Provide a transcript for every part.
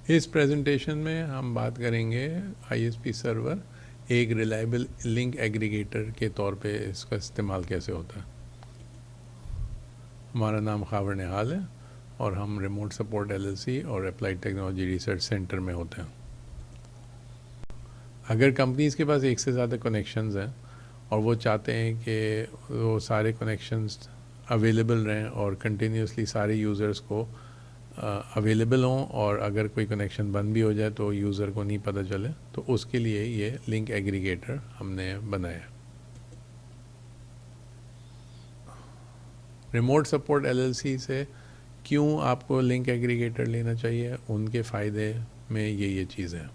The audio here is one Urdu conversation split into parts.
اس پریزنٹیشن میں ہم بات کریں گے آئی ایس پی سرور ایک ریلائبل لنک ایگریگیٹر کے طور پہ اس کا استعمال کیسے ہوتا ہے. ہمارا نام خاور نہال ہے اور ہم remote support L L C اور اپلائیڈ ٹیکنالوجی ریسرچ سینٹر میں ہوتے ہیں. اگر کمپنیز کے پاس ایک سے زیادہ کنیکشنز ہیں اور وہ چاہتے ہیں کہ وہ سارے کنیکشنز اویلیبل رہیں اور کنٹینیوسلی سارے یوزرز کو اویلیبل ہوں، اور اگر کوئی کنیکشن بند بھی ہو جائے تو یوزر کو نہیں پتہ چلے، تو اس کے لیے یہ لنک ایگریگیٹر ہم نے بنایا. Remote support L L C سے کیوں آپ کو لنک ایگریگیٹر لینا چاہیے، ان کے فائدے میں یہ چیزیں ہیں.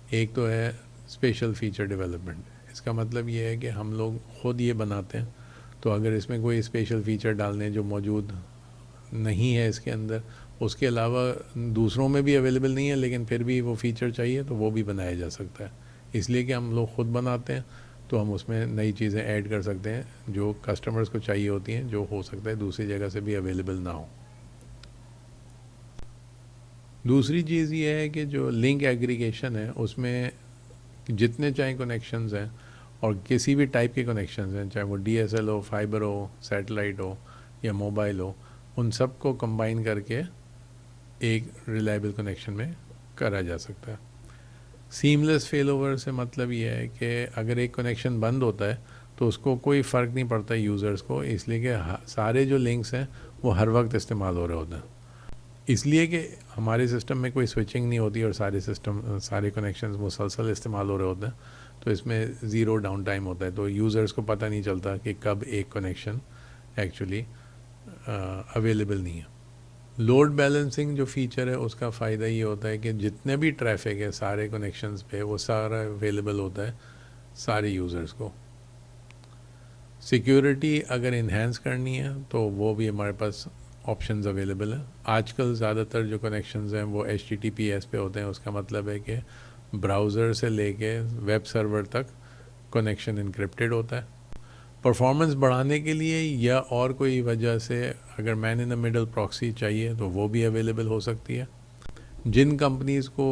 ایک تو ہے اسپیشل فیچر ڈیولپمنٹ. اس کا مطلب یہ ہے کہ ہم لوگ خود یہ بناتے ہیں، تو اگر اس میں کوئی اسپیشل فیچر ڈالنے جو موجود نہیں ہے اس کے اندر، اس کے علاوہ دوسروں میں بھی اویلیبل نہیں ہے لیکن پھر بھی وہ فیچر چاہیے، تو وہ بھی بنایا جا سکتا ہے. اس لیے کہ ہم لوگ خود بناتے ہیں تو ہم اس میں نئی چیزیں ایڈ کر سکتے ہیں جو کسٹمرز کو چاہیے ہوتی ہیں، جو ہو سکتا ہے دوسری جگہ سے بھی اویلیبل نہ ہو. دوسری چیز یہ ہے کہ جو لنک ایگریگیشن ہے اس میں جتنے چاہیں کنیکشنز ہیں اور کسی بھی ٹائپ کے کنیکشنز ہیں، چاہے وہ ڈی ایس ایل ہو، فائبر ہو، سیٹلائٹ ہو یا موبائل ہو، ان سب کو کمبائن کر کے ایک ریلائبل کنیکشن میں کرا جا سکتا ہے. سیملیس فیل اوور سے مطلب یہ ہے کہ اگر ایک کنیکشن بند ہوتا ہے تو اس کو کوئی فرق نہیں پڑتا یوزرز کو، اس لیے کہ سارے جو لنکس ہیں وہ ہر وقت استعمال ہو رہے ہوتے ہیں. اس لیے کہ ہمارے سسٹم میں کوئی سوئچنگ نہیں ہوتی اور سارے کنیکشنز مسلسل استعمال ہو رہے ہوتے ہیں، تو اس میں زیرو ڈاؤن ٹائم ہوتا ہے، تو یوزرز کو پتہ نہیں چلتا کہ کب ایک کنیکشن ایکچولی اویلیبل نہیں ہے. لوڈ بیلنسنگ جو فیچر ہے اس کا فائدہ یہ ہوتا ہے کہ جتنے بھی ٹریفک ہے سارے کنیکشنز پہ وہ سارا اویلیبل ہوتا ہے سارے یوزرز کو. سیکیورٹی اگر انہینس کرنی ہے تو وہ بھی ہمارے پاس آپشنز اویلیبل ہیں. آج کل زیادہ تر جو کنیکشنز ہیں وہ HTTPS پہ ہوتے ہیں. اس کا مطلب ہے کہ براؤزر سے لے کے ویب سرور تک کنیکشن انکرپٹڈ ہوتا ہے. پرفارمنس بڑھانے کے لیے یا اور کوئی وجہ سے اگر مین ان دا مڈل پراکسی چاہیے تو وہ بھی اویلیبل ہو سکتی ہے. جن کمپنیز کو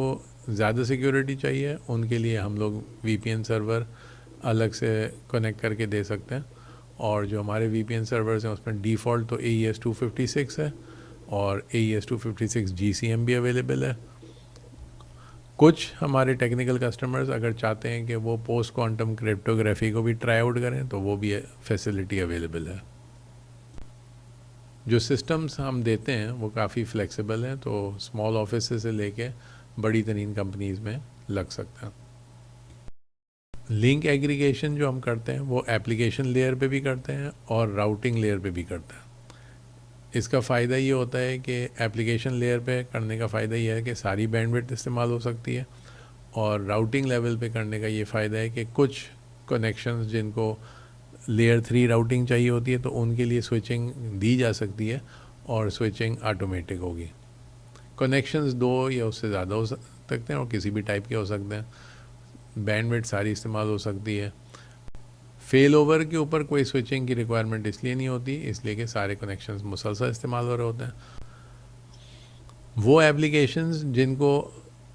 زیادہ سیکیورٹی چاہیے ان کے لیے ہم لوگ VPN سرور الگ سے کنیکٹ کر کے دے سکتے ہیں، اور جو ہمارے VPN سرورز ہیں اس میں ڈیفالٹ تو AES 256 ہے اور AES 256 GCM بھی اویلیبل ہے. کچھ ہمارے ٹیکنیکل کسٹمرز اگر چاہتے ہیں کہ وہ پوسٹ کوانٹم کرپٹوگرافی کو بھی ٹرائی آؤٹ کریں تو وہ بھی فیسلٹی اویلیبل ہے. جو سسٹمز ہم دیتے ہیں وہ کافی فلیکسیبل ہیں، تو اسمال آفیسز سے لے کے بڑی ترین کمپنیز میں لگ سکتا ہے. لنک ایگریگیشن جو ہم کرتے ہیں وہ ایپلیکیشن لیئر پہ بھی کرتے ہیں اور راؤٹنگ لیئر پہ بھی کرتے ہیں. اس کا فائدہ یہ ہوتا ہے کہ ایپلیکیشن لیئر پہ کرنے کا فائدہ یہ ہے کہ ساری بینڈ وڈتھ استعمال ہو سکتی ہے، اور راؤٹنگ لیول پہ کرنے کا یہ فائدہ ہے کہ کچھ کنیکشنز جن کو لیئر 3 راؤٹنگ چاہیے ہوتی ہے تو ان کے لیے سوئچنگ دی جا سکتی ہے اور سوئچنگ آٹومیٹک ہوگی. کنیکشنز 2 یا اس سے زیادہ ہو سکتے ہیں اور کسی بھی ٹائپ کے ہو سکتے ہیں. بینڈ وڈتھ ساری استعمال ہو سکتی ہے. فیل اوور کے اوپر کوئی سوئچنگ کی ریکوائرمنٹ اس لیے نہیں ہوتی، اس لیے کہ سارے کنیکشنز مسلسل استعمال ہو رہے ہوتے ہیں. وہ ایپلیکیشنز جن کو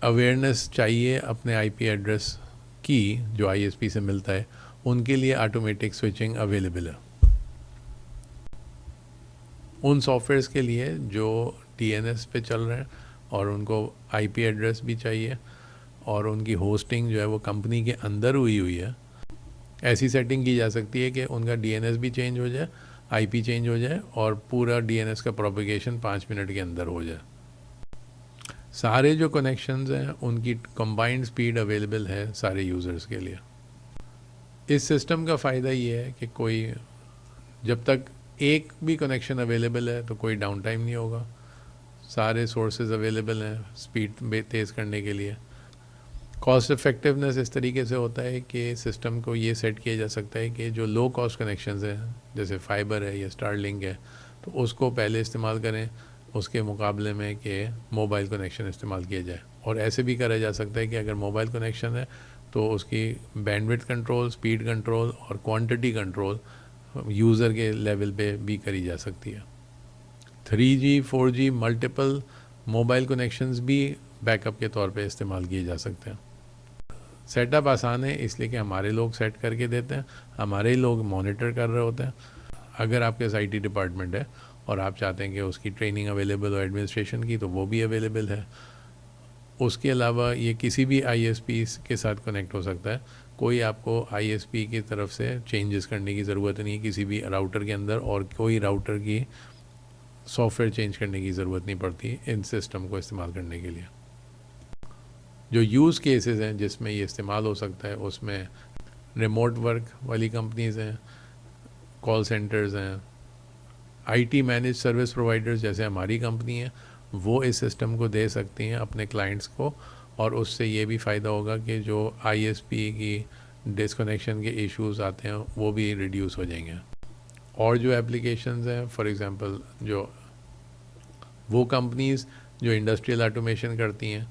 اویئرنیس چاہیے اپنے IP ایڈریس کی جو ISP سے ملتا ہے، ان کے لیے آٹومیٹک سوئچنگ اویلیبل ہے. ان سافٹ ویئرس کے لیے جو DNS پہ چل رہے ہیں اور ان کو IP ایڈریس بھی چاہیے اور ان کی ہوسٹنگ جو ہے وہ کمپنی کے اندر ہوئی ہے، ایسی سیٹنگ کی جا سکتی ہے کہ ان کا DNS بھی چینج ہو جائے، IP چینج ہو جائے اور پورا DNS کا پروپیگیشن 5 منٹ کے اندر ہو جائے. سارے جو کنیکشنز ہیں ان کی کمبائنڈ سپیڈ اویلیبل ہے سارے یوزرز کے لیے. اس سسٹم کا فائدہ یہ ہے کہ کوئی جب تک ایک بھی کنیکشن اویلیبل ہے تو کوئی ڈاؤن ٹائم نہیں ہوگا. سارے سورسز اویلیبل ہیں سپیڈ تیز کرنے کے لیے. کاسٹ افیکٹونیس اس طریقے سے ہوتا ہے کہ سسٹم کو یہ سیٹ کیا جا سکتا ہے کہ جو لو کاسٹ کنیکشنز ہیں جیسے فائبر ہے یا اسٹار لنک ہے تو اس کو پہلے استعمال کریں اس کے مقابلے میں کہ موبائل کنیکشن استعمال کیا جائے. اور ایسے بھی کرا جا سکتا ہے کہ اگر موبائل کنیکشن ہے تو اس کی bandwidth control, speed control اور کوانٹٹی کنٹرول یوزر کے لیول پہ بھی کری جا سکتی ہے. 3G 4G multiple mobile connections بھی بیک اپ کے طور پہ استعمال کیے جا سکتے ہیں. سیٹ اپ آسان ہے اس لیے کہ ہمارے لوگ سیٹ کر کے دیتے ہیں, ہمارے ہی لوگ مانیٹر کر رہے ہوتے ہیں. اگر آپ کے آئی ٹی ڈپارٹمنٹ ہے اور آپ چاہتے ہیں کہ اس کی ٹریننگ اویلیبل ہو ایڈمنسٹریشن کی, تو وہ بھی اویلیبل ہے. اس کے علاوہ یہ کسی بھی آئی ایس پی کے ساتھ کنیکٹ ہو سکتا ہے. کوئی آپ کو آئی ایس پی کی طرف سے چینجز کرنے کی ضرورت نہیں ہے کسی بھی راؤٹر کے اندر, اور کوئی راؤٹر کی سافٹ ویئر چینج کرنے کی ضرورت نہیں پڑتی ان سسٹم کو استعمال کرنے کے لیے. جو یوز کیسز ہیں جس میں یہ استعمال ہو سکتا ہے اس میں ریموٹ ورک والی کمپنیز ہیں, کال سینٹرز ہیں, I T manage service providers جیسے ہماری کمپنی ہے, وہ اس سسٹم کو دے سکتی ہیں اپنے کلائنٹس کو, اور اس سے یہ بھی فائدہ ہوگا کہ جو آئی ایس پی کی ڈسکنیکشن کے ایشوز آتے ہیں وہ بھی ریڈیوس ہو جائیں گے. اور جو اپلیکیشنز ہیں, فار ایگزامپل جو وہ کمپنیز جو انڈسٹریل آٹومیشن کرتی ہیں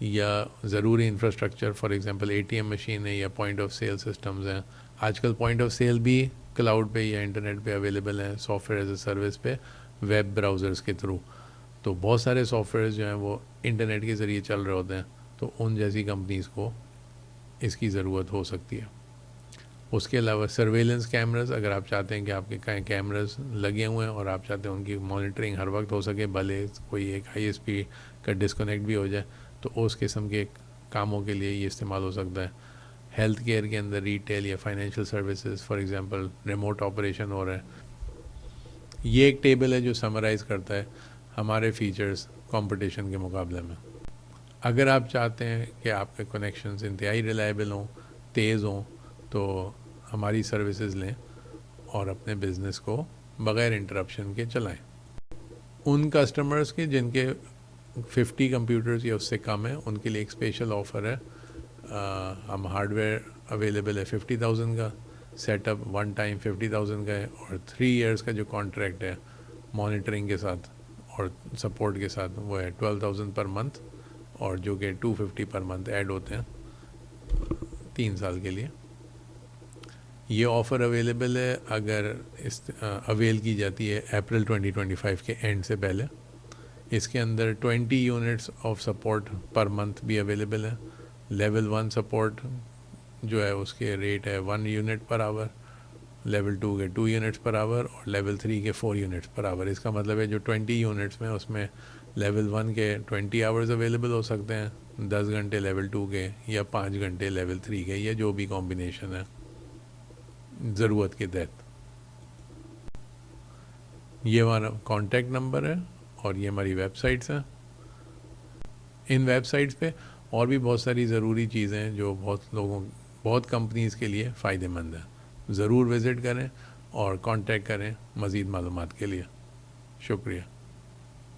یا ضروری infrastructure, for example A T M machine ہے یا پوائنٹ آف سیل سسٹمز ہیں. آج کل پوائنٹ آف سیل بھی کلاؤڈ پہ یا انٹرنیٹ پہ اویلیبل ہیں, software as a service پہ ویب براؤزرز کے تھرو. تو بہت سارے سافٹ ویئرز جو ہیں وہ انٹرنیٹ کے ذریعے چل رہے ہوتے ہیں, تو ان جیسی کمپنیز کو اس کی ضرورت ہو سکتی ہے. اس کے علاوہ سرویلنس کیمراز, اگر آپ چاہتے ہیں کہ آپ کے کہیں کیمراز لگے ہوئے ہیں اور آپ چاہتے ہیں ان کی مانیٹرنگ ہر وقت ہو سکے, بھلے کوئی ایک آئی ایس پی کا ڈسکنیکٹ بھی ہو جائے, تو اس قسم کے کاموں کے لیے یہ استعمال ہو سکتا ہے. ہیلتھ کیئر کے اندر ریٹیل یا financial services, for example remote operation ہو رہا ہے. یہ ایک ٹیبل ہے جو سمرائز کرتا ہے ہمارے فیچرز کمپٹیشن کے مقابلے میں. اگر آپ چاہتے ہیں کہ آپ کے کنیکشنز انتہائی ریلائبل ہوں, تیز ہوں, تو ہماری سروسز لیں اور اپنے بزنس کو بغیر انٹرپشن کے چلائیں. ان کسٹمرز کے جن کے 50 کمپیوٹرز یا اس سے کم ہیں, ان کے لیے ایک اسپیشل آفر ہے. ہم ہارڈ ویئر اویلیبل ہے 50,000 کا, سیٹ اپ ون ٹائم 50,000 کا ہے, اور 3 ایئرس کا جو کانٹریکٹ ہے مانیٹرنگ کے ساتھ اور سپورٹ کے ساتھ وہ ہے 12,000 پر منتھ, اور جو کہ 250 پر منتھ ایڈ ہوتے ہیں 3 سال کے لیے. یہ آفر اویلیبل ہے اگر اویل کی جاتی ہے اپریل 2025 کے اینڈ سے پہلے. اس کے اندر 20 units of support per month بھی اویلیبل ہے. لیول 1 سپورٹ جو ہے اس کے ریٹ ہے 1 یونٹ پر آور, لیول 2 کے 2 یونٹس پر آور, اور لیول 3 کے 4 یونٹس پر آور. اس کا مطلب ہے جو 20 یونٹس میں اس میں لیول 1 کے 20 آورز اویلیبل ہو سکتے ہیں, 10 گھنٹے لیول 2 کے, یا 5 گھنٹے لیول 3 کے, یا جو بھی کمبینیشن ہے ضرورت کے تحت. یہ ہمارا کانٹیکٹ نمبر ہے اور یہ ہماری ویب سائٹس ہیں. ان ویب سائٹس پہ اور بھی بہت ساری ضروری چیزیں ہیں جو بہت کمپنیز کے لیے فائدہ مند ہیں. ضرور وزٹ کریں اور کانٹیکٹ کریں مزید معلومات کے لیے. شکریہ.